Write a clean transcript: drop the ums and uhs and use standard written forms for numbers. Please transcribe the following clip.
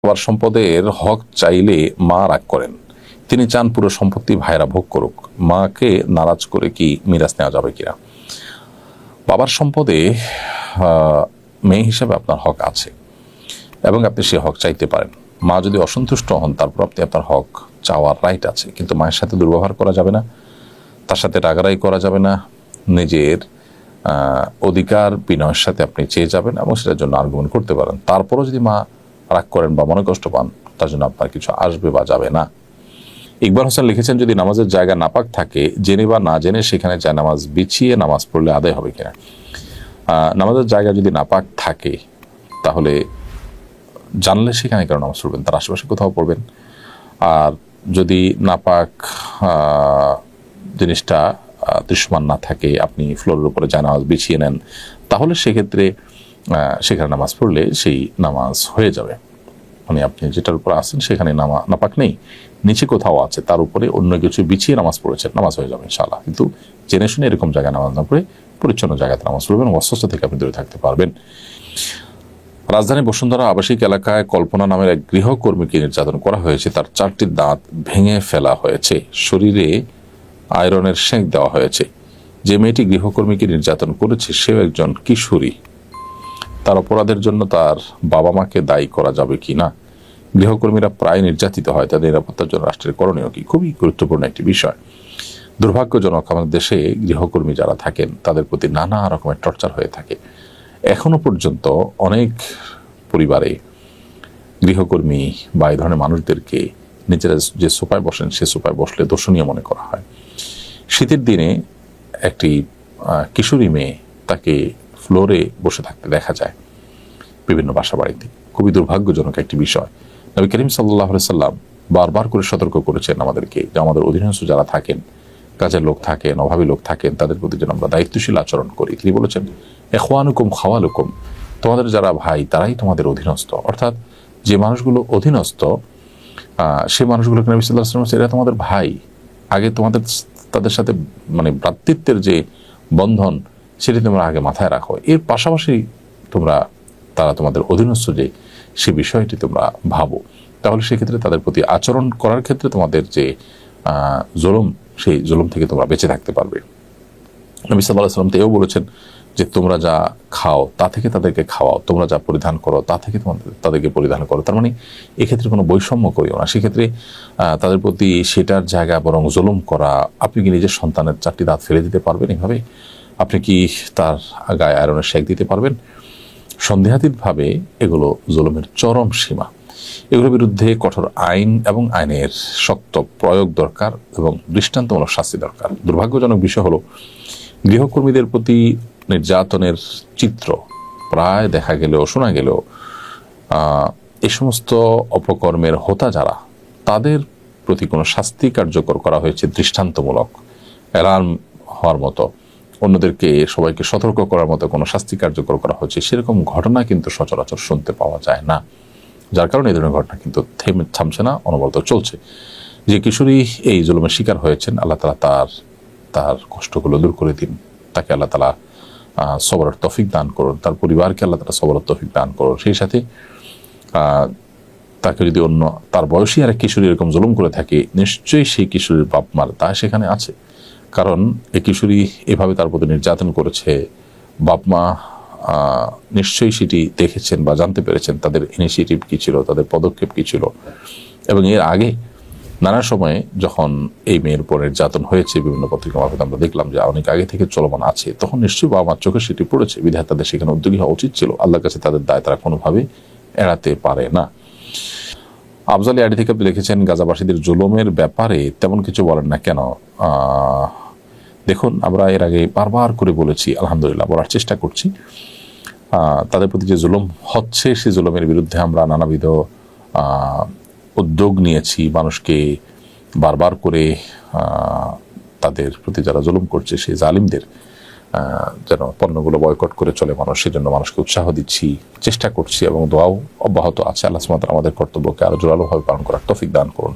বাবার সম্পদের হক চাইলে মা রাগ করেন, তিনি চান পুরো সম্পত্তি ভাইরা ভোগ করুক, মাকে নারাজ করে কি মিরাজ নেওয়া যাবে কিনা? বাবার সম্পদে মেয়ে হিসেবে আপনার হক আছে এবং আপনি সে হক চাইতে পারেন। মা যদি অসন্তুষ্ট হন তারপর আপনি আপনার হক চাওয়ার রাইট আছে, কিন্তু মায়ের সাথে দুর্ব্যবহার করা যাবে না, তার সাথে রাগারাগি করা যাবে না, নিজের অধিকার বিনয়ের সাথে আপনি চেয়ে যাবেন এবং সেটার জন্য আর্গুমেন্ট করতে পারেন। তারপরও যদি মা রাগ করেন বা মনে কষ্ট পান, তার জন্য আপনার কিছু আসবে বা যাবে না। ইকবাল হোসেন লিখেছেন, যদি নামাজের জায়গা নাপাক থাকে, জেনে বা না জেনে সেখানে যায় নামাজ বিছিয়ে নামাজ পড়লে আদায় হবে কিনা? নামাজের জায়গা যদি নাপাক থাকে তাহলে জানলে সেখানে কেন নামাজ পড়বেন, তার আশেপাশে কোথাও পড়বেন। আর যদি নাপাক জিনিসটা দৃশ্যমান না থাকে, আপনি ফ্লোরের উপরে যায় নামাজ বিছিয়ে নেন, তাহলে সেক্ষেত্রে সেখানে নামাজ পড়লে সেই নামাজ হয়ে যাবে। মানে আপনি যেটার উপর আছেন সেখানে নাপাক নেই, নিচে কোথাও আছে, তার উপরে অন্য কিছু বিছিয়ে নামাজ পড়েছেন, নামাজ হয়ে যাবে ইনশাআল্লাহ। কিন্তু জেনে শুনে এরকম জায়গায় নামাজ না পড়ে পরিচ্ছন্ন জায়গাতে নামাজ পড়বেন, অস্বস্থ থেকে আপনি দূরে থাকতে পারবেন। রাজধানী বসুন্ধরা আবাসিক এলাকায় কল্পনা নামের এক গৃহকর্মীকে নির্যাতন করা হয়েছে, তার 4টি দাঁত ভেঙে ফেলা হয়েছে, শরীরে আয়রনের সেঁক দেওয়া হয়েছে। যে মেয়েটি গৃহকর্মীকে নির্যাতন করেছে সেও একজন কিশোরী, তার অপরাধের জন্য তার বাবা মাকে দায়ী করা যাবে কি না? গৃহকর্মীরা প্রায় নির্যাতিত হয়, তাদের নিরাপত্তার জন্য রাষ্ট্রের করণীয় কি? খুবই গুরুত্বপূর্ণ একটি বিষয়। দুর্ভাগ্যজনক, আমাদের দেশে গৃহকর্মী যারা থাকেন তাদের প্রতি নানা রকমের টর্চার হয়ে থাকে। এখনো পর্যন্ত অনেক পরিবারে গৃহকর্মী বা এই ধরনের মানুষদেরকে নিজেরা যে সোফায় বসেন সে সোফায় বসলে দর্শনীয় মনে করা হয়। শীতের দিনে একটি কিশোরী মেয়ে, তাকে ফ্লোরে বসে থাকতে দেখা যায় বিভিন্ন বাসা বাড়িতে। খুবই দুর্ভাগ্যজনক একটি বিষয়। নবী করিম সাল্লাল্লাহু আলাইহি সাল্লাম বারবার করে সতর্ক করেছেন আমাদেরকে যে আমাদের অধীনস্থ যারা থাকেন, কাজের লোক থাকেন, অভাবী লোক থাকেন, তাদের প্রতি যেন আমরা দায়িত্বশীল আচরণ করি। তিনি বলেছেন, ইখওয়ানুকুম খাওয়ালুকুম, তোমাদের যারা ভাই তারাই তোমাদের অধীনস্থ। অর্থাৎ যে মানুষগুলো অধীনস্থ সে মানুষগুলোকে নবী সাল্লাল্লাহু আলাইহি ওয়াসাল্লাম, এরা তোমাদের ভাই, আগে তোমাদের তাদের সাথে মানে ভ্রাতৃত্বের যে বন্ধন সেটি তোমরা আগে মাথায় রাখো, এর পাশাপাশি তোমরা তারা তোমাদের অধীনস্থ যে সে বিষয়টি তোমরা ভাবো। তাহলে সেক্ষেত্রে তাদের প্রতি আচরণ করার ক্ষেত্রে তোমাদের যে জুলুম, সেই জুলুম থেকে তোমরা বেঁচে থাকতে পারবে। নবী সাল্লাল্লাহু আলাইহি ওয়াসাল্লাম তো এও বলেছেন যে তোমরা যা খাও তা থেকে তাদেরকে খাওয়াও, তোমরা যা পরিধান করো তা থেকে তাদেরকে পরিধান করো। তার মানে এক্ষেত্রে কোনো বৈষম্য করিও না। সেক্ষেত্রে তাদের প্রতি সেটার জায়গা বরং জুলুম করা। আপনি কি নিজের সন্তানের 4টি দাঁত ফেলে দিতে পারবেন এভাবে? আপনি কি তার গায়ে আয়রনের সেঁক দিতে পারবেন? সন্দেহাতীতভাবে এগুলো জুলুমের চরম সীমা। এগুলোর বিরুদ্ধে কঠোর আইন এবং আইনের শক্ত প্রয়োগ দরকার এবং দৃষ্টান্তমূলক শাস্তি দরকার। দুর্ভাগ্যজনক বিষয় হলো, গৃহকর্মীদের প্রতি নির্যাতনের চিত্র প্রায় দেখা গেলেও শোনা গেলেও এই সমস্ত অপকর্মের হোতা যারা, তাদের প্রতি কোনো শাস্তি কার্যকর করা হয়েছে দৃষ্টান্তমূলক, অ্যালার্ম হওয়ার মতো, অন্যদেরকে সবাইকে সতর্ক করার মতো কোনো শাস্তি কার্যকর করা হয়েছে, সেরকম ঘটনা কিন্তু সচরাচর শুনতে পাওয়া যায় না। যার কারণে এই ধরনের ঘটনা কিন্তু থামছে না, অনবরত চলছে। যে কিশোরী এই জুলুমের শিকার হয়েছেন, আল্লাহ তাআলা তার কষ্টগুলো দূর করে দিন, তাকে আল্লাহ তাআলা সবরের তৌফিক দান করুন, তার পরিবারকে আল্লাহ তাআলা সবরের তৌফিক দান করুন। সেই সাথে তাকে যদি অন্য তার বয়সী আর এক কিশোরী এরকম জুলুম করে থাকে, নিশ্চয়ই সেই কিশোরীর বাপ মার তা সেখানে আছে। কারণ এই কিশোরী এভাবে তার প্রতি নির্যাতন করেছে, বাপ মা নিশ্চয়ই সেটি দেখেছেন বা জানতে পেরেছেন তাদের ইনিশিয়েটিভ কী ছিল, তাদের পদক্ষেপ কী ছিল। এবং এর আগে নানা সময়ে যখন এই মেয়ের উপর নির্যাতন হয়েছে, বিভিন্ন পত্রিকা মারফত আমরা দেখলাম যে অনেক আগে থেকে চলমান আছে, তখন নিশ্চয়ই বাবা মার চোখে সেটি পড়েছে, বিধায় তাদের সেখানে উদ্যোগী হওয়া উচিত ছিল। আল্লাহর কাছে তাদের দায় তারা কোনোভাবে এড়াতে পারে না। আফজালি আইডি থেকে আপনি লিখেছেন, গাজাবাসীদের জুলুমের ব্যাপারে তেমন কিছু বলেন না কেন? দেখুন, আমরা এর আগে বারবার করে বলেছি, আলহামদুলিল্লাহ বলার চেষ্টা করছি, তাদের প্রতি যে জুলুম হচ্ছে সেই জুলুমের বিরুদ্ধে আমরা নানাবিধ উদ্যোগ নিয়েছি। মানুষকে বারবার করে তাদের প্রতি যারা জুলুম করছে সেই জালিমদের যেন পণ্যগুলো বয়কট করে চলে মানুষ, সেজন্য মানুষকে উৎসাহ দিচ্ছি, চেষ্টা করছি এবং দোয়াও অব্যাহত আছে। আল্লাহ সুবহানাহু ওয়া তাআলা আমাদের কর্তব্যকে আরো জোরালোভাবে পালন করার তৌফিক দান করুন।